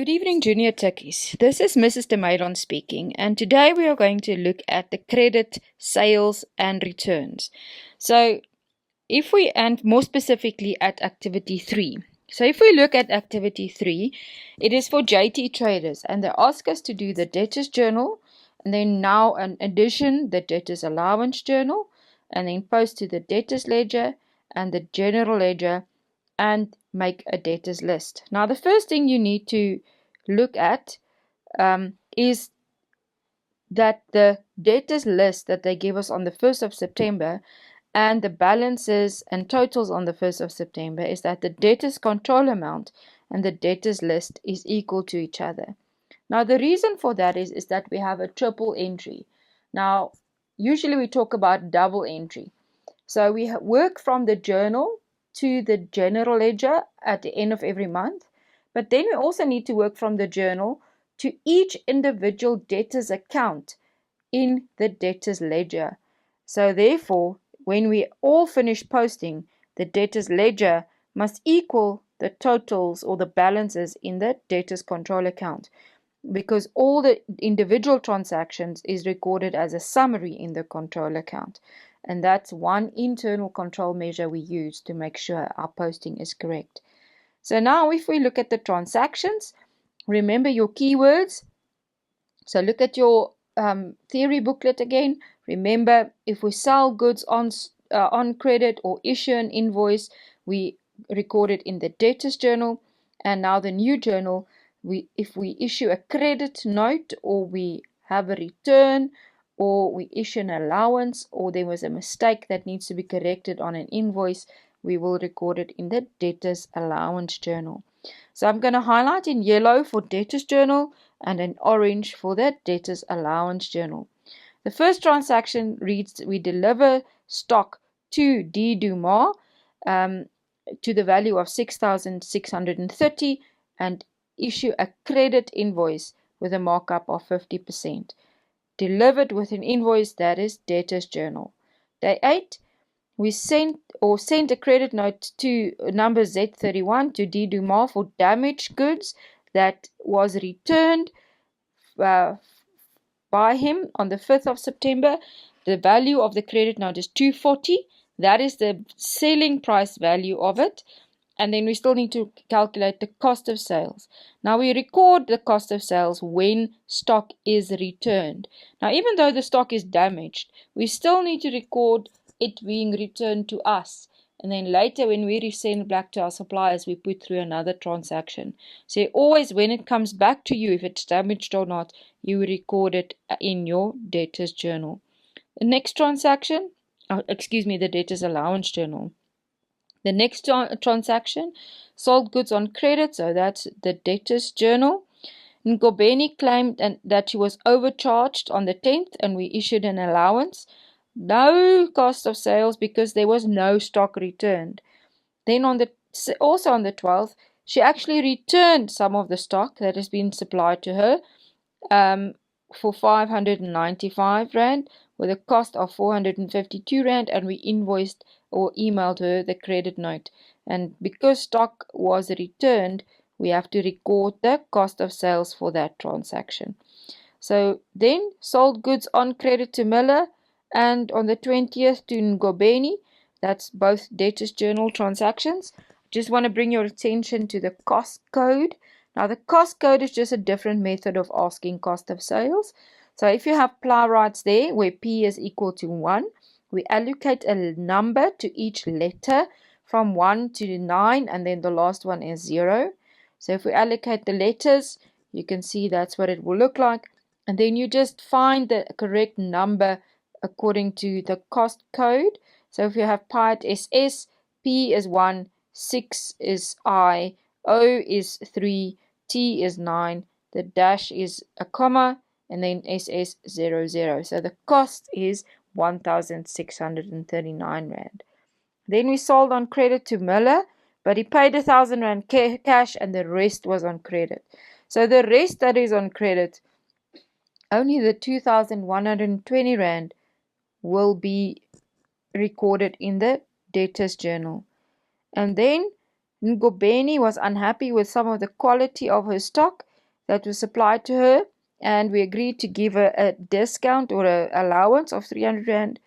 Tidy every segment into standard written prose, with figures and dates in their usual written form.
Good evening, Junior Techies. This is Mrs. DeMaidon speaking, and today we are going to look at the credit, sales, and returns. And more specifically at activity 3. So if we look at activity 3, it is for JT traders, and they ask us to do the debtors journal, and then now in addition, the debtors allowance journal, and then post to the debtors ledger and the general ledger, and make a debtors list. Now, the first thing you need to look at is that the debtors list that they give us on the 1st of September and the balances and totals on the 1st of September is that the debtors control amount and the debtors list is equal to each other. Now, the reason for that is that we have a triple entry. Now, usually we talk about double entry. So we work from the journal to the general ledger at the end of every month. But then we also need to work from the journal to each individual debtor's account in the debtor's ledger. So therefore, when we all finish posting, the debtor's ledger must equal the totals or the balances in the debtor's control account, because all the individual transactions is recorded as a summary in the control account. And that's one internal control measure we use to make sure our posting is correct. So now if we look at the transactions, remember your keywords. So look at your theory booklet again. Remember, if we sell goods on credit or issue an invoice, we record it in the debtors journal. And now the new journal, if we issue a credit note or we have a return or we issue an allowance or there was a mistake that needs to be corrected on an invoice, we will record it in the debtors allowance journal. So I'm going to highlight in yellow for debtors journal and in orange for the debtors allowance journal. The first transaction reads, we deliver stock to D. Dumas to the value of 6,630 and issue a credit invoice with a markup of 50%. Delivered with an invoice, that is debtors journal. Day 8, we sent a credit note to number Z31 to D. Dumas for damaged goods that was returned by him on the 5th of September. The value of the credit note is 240. That is the selling price value of it. And then we still need to calculate the cost of sales. Now we record the cost of sales when stock is returned. Now, even though the stock is damaged, we still need to record it being returned to us. And then later when we resend back to our suppliers, we put through another transaction. So always when it comes back to you, if it's damaged or not, you record it in your debtors journal. The next transaction, the debtors allowance journal. The next transaction, sold goods on credit, so that's the debtors journal. Ngobeni claimed that she was overcharged on the 10th and we issued an allowance. No cost of sales because there was no stock returned. Then also on the 12th, she actually returned some of the stock that has been supplied to her for 595 Rand with a cost of 452 Rand, and we invoiced or emailed her the credit note. And because stock was returned, we have to record the cost of sales for that transaction. So then sold goods on credit to Miller and on the 20th to Ngobeni. That's both debtors journal transactions. Just want to bring your attention to the cost code. Now the cost code is just a different method of asking cost of sales. So if you have plowrights there where P is equal to 1, we allocate a number to each letter from 1 to 9 and then the last one is 0. So if we allocate the letters, you can see that's what it will look like. And then you just find the correct number according to the cost code. So if you have pi at SS, P is 1, 6 is I, O is 3, T is 9, the dash is a comma, and then SS 00. So the cost is 1,639 Rand. Then we sold on credit to Miller, but he paid 1,000 Rand cash and the rest was on credit. So the rest that is on credit, only the 2,120 Rand will be recorded in the debtors journal. And then Ngobeni was unhappy with some of the quality of her stock that was supplied to her, and we agreed to give her a discount or an allowance of 300 Rand,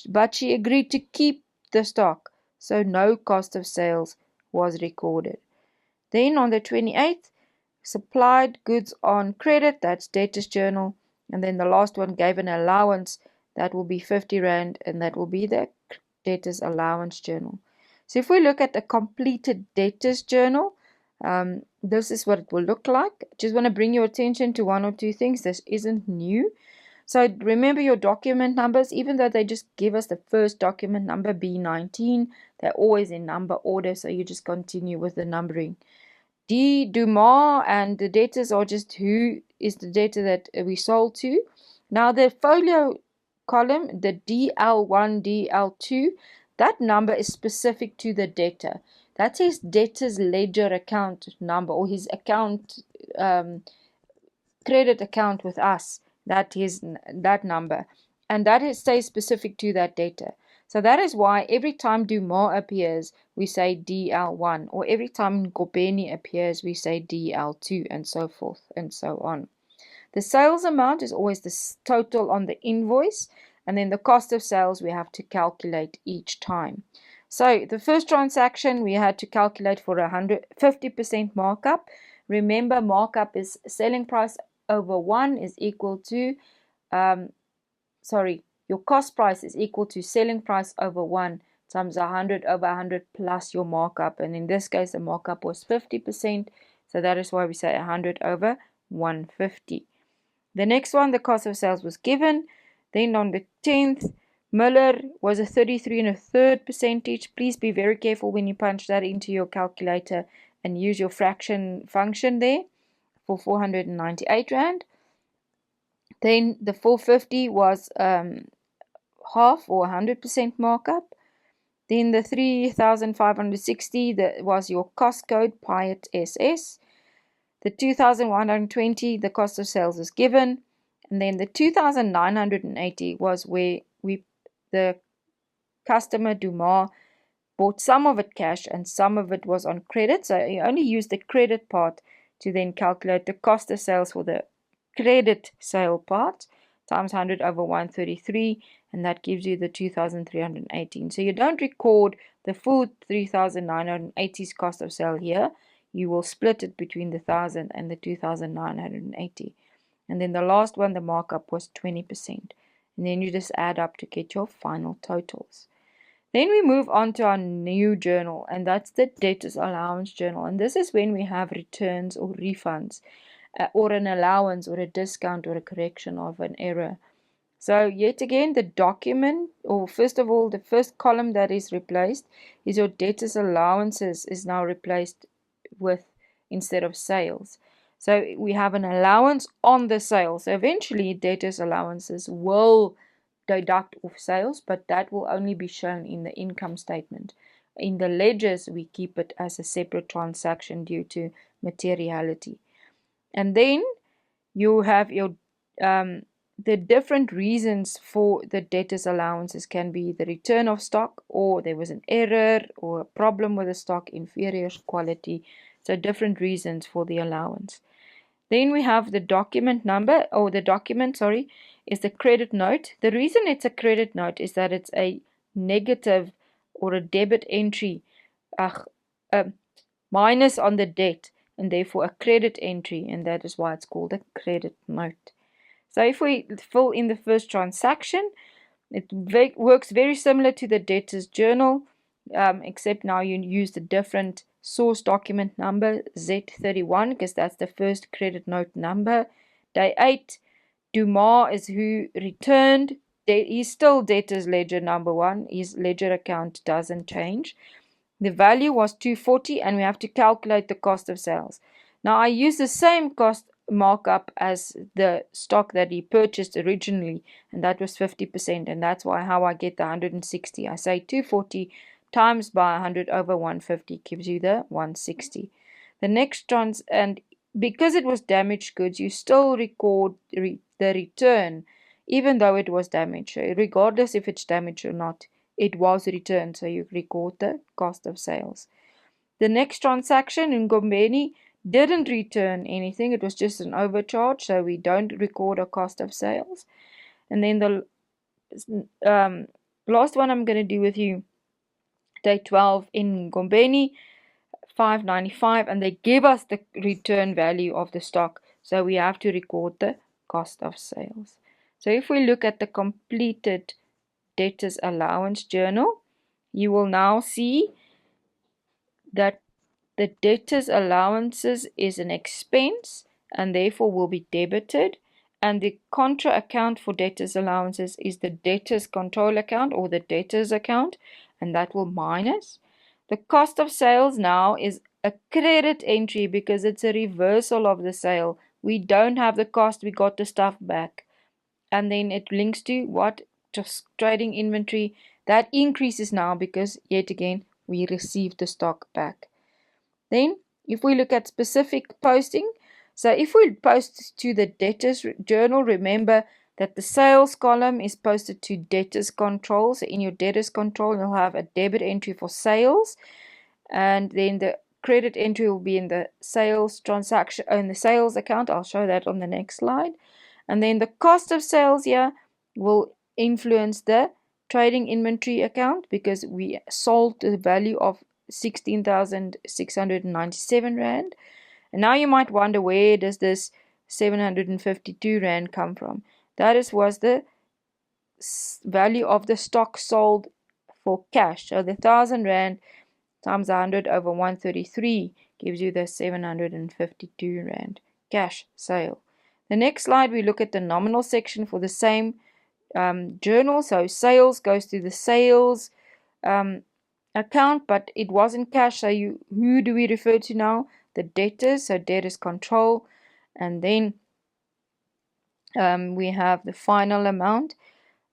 but she agreed to keep the stock, so no cost of sales was recorded. Then on the 28th, supplied goods on credit, that's debtors journal, and then the last one gave an allowance, that will be 50 Rand, and that will be the debtors allowance journal. So if we look at a completed debtors journal, this is what it will look like. Just want to bring your attention to one or two things. This isn't new. So remember your document numbers, even though they just give us the first document number, B19, they're always in number order, so you just continue with the numbering. D, Dumas, and the debtors are just who is the debtor that we sold to. Now the folio column, the DL1, DL2, that number is specific to the debtor. That's his debtor's ledger account number, or his account, credit account with us. That is that number, and that stays specific to that debtor. So that is why every time Dumas appears, we say DL1, or every time Ngobeni appears, we say DL2, and so forth and so on. The sales amount is always the total on the invoice, and then the cost of sales we have to calculate each time. So the first transaction we had to calculate for 50% markup. Remember, markup is selling price over 1 is equal to, your cost price is equal to selling price over 1 times 100 over 100 plus your markup. And in this case, the markup was 50%. So that is why we say 100 over 150. The next one, the cost of sales was given. Then on the 10th, Muller was a 33 1/3 percentage. Please be very careful when you punch that into your calculator and use your fraction function there for 498 Rand. Then the 450 was half or 100% markup. Then the 3,560, that was your cost code, Piat SS. The 2,120, the cost of sales is given. And then the 2,980 was where the customer, Dumas, bought some of it cash and some of it was on credit. So you only use the credit part to then calculate the cost of sales for the credit sale part times 100 over 133, and that gives you the 2,318. So you don't record the full 3,980's cost of sale here. You will split it between the 1,000 and the 2,980. And then the last one, the markup was 20%. And then you just add up to get your final totals. Then we move on to our new journal, and that's the debtors allowance journal. And this is when we have returns or refunds, or an allowance or a discount or a correction of an error. So yet again, the document, or first of all, the first column that is replaced is your debtors allowances is now replaced with instead of sales. So we have an allowance on the sale. So eventually debtors allowances will deduct off sales, but that will only be shown in the income statement. In the ledgers, we keep it as a separate transaction due to materiality. And then you have your the different reasons for the debtors allowances can be the return of stock, or there was an error or a problem with the stock, inferior quality. So different reasons for the allowance. Then we have the document number, or the document, is the credit note. The reason it's a credit note is that it's a negative or a debit entry, minus on the debt, and therefore a credit entry, and that is why it's called a credit note. So if we fill in the first transaction, it works very similar to the debtors journal, except now you use the different source document number, Z31, because that's the first credit note number. Day 8, Dumas is who returned. He's still debtors ledger number 1. His ledger account doesn't change. The value was 240, and we have to calculate the cost of sales. Now I use the same cost markup as the stock that he purchased originally, and that was 50%, and that's how I get the 160. I say 240 times by 100 over 150 gives you the 160. The next and because it was damaged goods, you still record the return even though it was damaged. So regardless if it's damaged or not, it was returned, so you record the cost of sales. The next transaction in Ngobeni, didn't return anything. It was just an overcharge, so we don't record a cost of sales. And then the last one I'm going to do with you, day 12 in Gombeni, 595, and they give us the return value of the stock, so we have to record the cost of sales. So if we look at the completed debtors allowance journal, you will now see that the debtors allowances is an expense and therefore will be debited, and the contra account for debtors allowances is the debtors control account or the debtors account, and that will minus. The cost of sales now is a credit entry because it's a reversal of the sale. We don't have the cost, we got the stuff back. And then it links to what? Just trading inventory. That increases now because yet again we received the stock back. Then if we look at specific posting, so if we post to the debtors journal, remember that the sales column is posted to debtors control. So in your debtors control, you'll have a debit entry for sales, and then the credit entry will be in the sales transaction in the sales account. I'll show that on the next slide. And then the cost of sales here will influence the trading inventory account because we sold the value of 16,697 Rand. And now you might wonder, where does this 752 Rand come from? That was the value of the stock sold for cash. So the 1,000 Rand times 100 over 133 gives you the 752 Rand cash sale. The next slide, we look at the nominal section for the same journal. So sales goes to the sales account, but it wasn't cash. So who do we refer to now? The debtors. So debtors control, and then we have the final amount.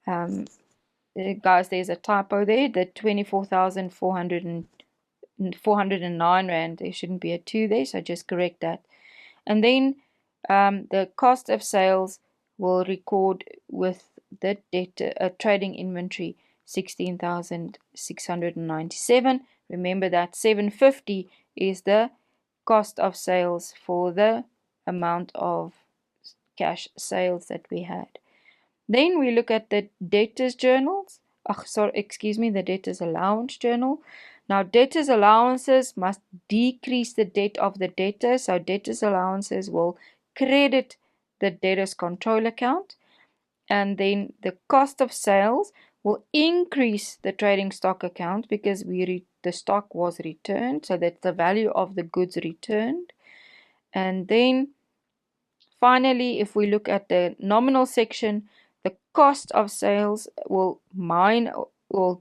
Guys, there's a typo there. The 24,409 Rand. There shouldn't be a 2 there, so just correct that. And then the cost of sales will record with the trading inventory 16,697. Remember that 750 is the cost of sales for the amount of cash sales that we had. Then we look at the debtors journals. The debtors allowance journal. Now, debtors allowances must decrease the debt of the debtor. So debtors allowances will credit the debtors control account. And then the cost of sales will increase the trading stock account because the stock was returned. So that's the value of the goods returned. And then finally, if we look at the nominal section, the cost of sales will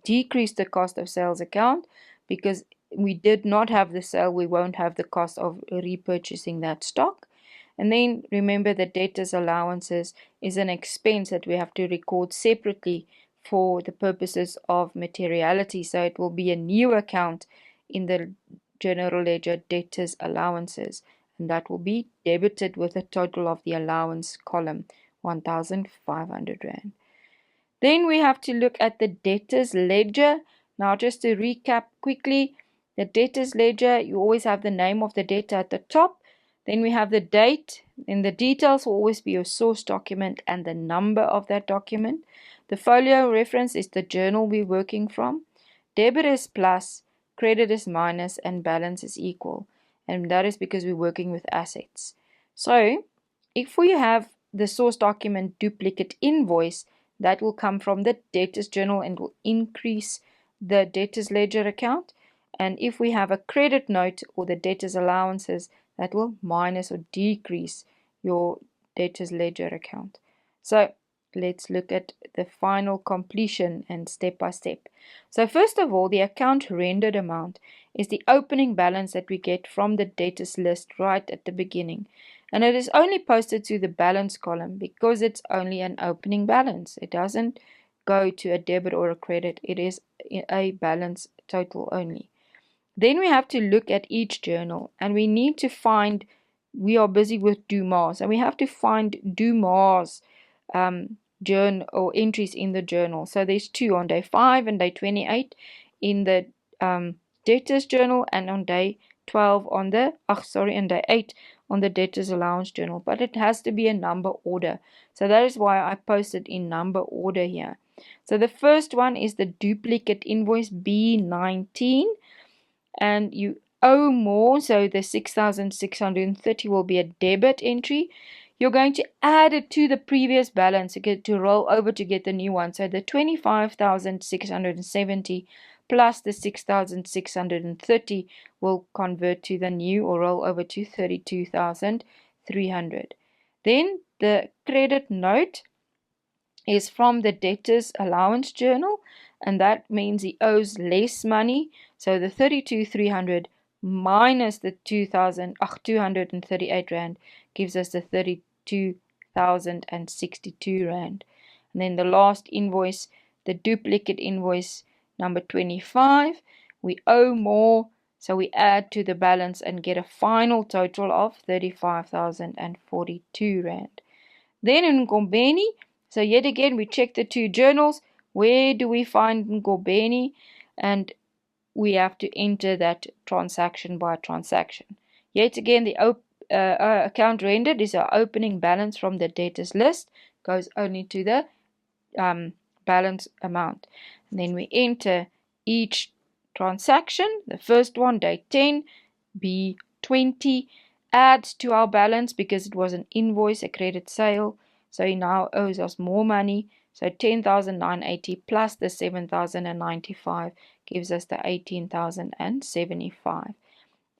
decrease the cost of sales account because we did not have the sale. We won't have the cost of repurchasing that stock. And then remember that debtors allowances is an expense that we have to record separately for the purposes of materiality. So it will be a new account in the general ledger, debtors allowances, and that will be debited with a total of the allowance column, 1,500 Rand. Then we have to look at the debtors ledger. Now just to recap quickly, the debtors ledger, you always have the name of the debtor at the top. Then we have the date, and the details will always be your source document and the number of that document. The folio reference is the journal we're working from. Debit is plus, credit is minus, and balance is equal. And that is because we're working with assets. So if we have the source document duplicate invoice, that will come from the debtors journal and will increase the debtors ledger account. And if we have a credit note or the debtors allowances, that will minus or decrease your debtors ledger account. So let's look at the final completion and step by step. So first of all, the account rendered amount is the opening balance that we get from the debtors list right at the beginning. And it is only posted to the balance column because it's only an opening balance. It doesn't go to a debit or a credit. It is a balance total only. Then we have to look at each journal, and we need to find, we are busy with Dumas, and we have to find Dumas journal or entries in the journal. So there's two on day 5 and day 28 in the debtors journal, and on day 12 on the, and day 8 on the debtors allowance journal, but it has to be a number order. So that is why I posted in number order here. So the first one is the duplicate invoice B19, and you owe more, so the 6,630 will be a debit entry. You're going to add it to the previous balance to roll over to get the new one. So the 25,670 plus the 6,630 will convert to the new or roll over to 32,300. Then the credit note is from the debtors allowance journal, and that means he owes less money. So the 32,300 minus the 2,238 rand gives us the 32,062 rand. And then the last invoice, the duplicate invoice number 25, we owe more, so we add to the balance and get a final total of 35,042 rand. Then in Ngobeni, so yet again we check the two journals. Where do we find Ngobeni? And we have to enter that transaction by transaction. Yet again, the account rendered is our opening balance from the debtors list, goes only to the balance amount. And then we enter each transaction. The first one, day 10, B20, adds to our balance because it was an invoice, a credit sale. So he now owes us more money. So 10,980 plus the 7,095 gives us the 18,075.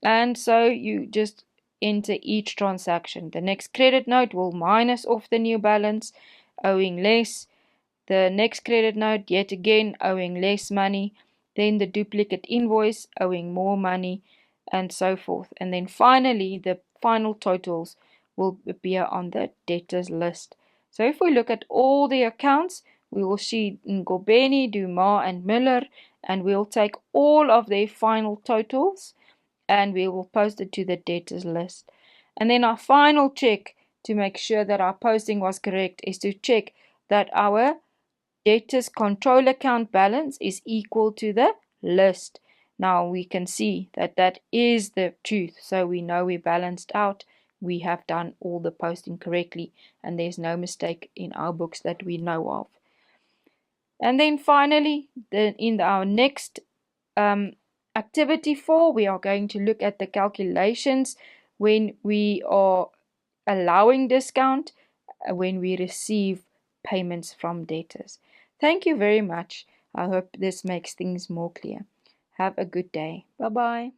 And so you just enter each transaction. The next credit note will minus off the new balance, owing less. The next credit note, yet again, owing less money. Then the duplicate invoice, owing more money, and so forth. And then finally, the final totals will appear on the debtors list. So if we look at all the accounts, we will see Ngobeni, Dumas, and Miller, and we'll take all of their final totals and we will post it to the debtors list. And then our final check to make sure that our posting was correct is to check that our debtors control account balance is equal to the list. Now we can see that that is the truth, so we know we balanced out, we have done all the posting correctly, and there's no mistake in our books that we know of. And then finally, in our next activity 4, we are going to look at the calculations when we are allowing discount, when we receive payments from debtors. Thank you very much. I hope this makes things more clear. Have a good day. Bye-bye.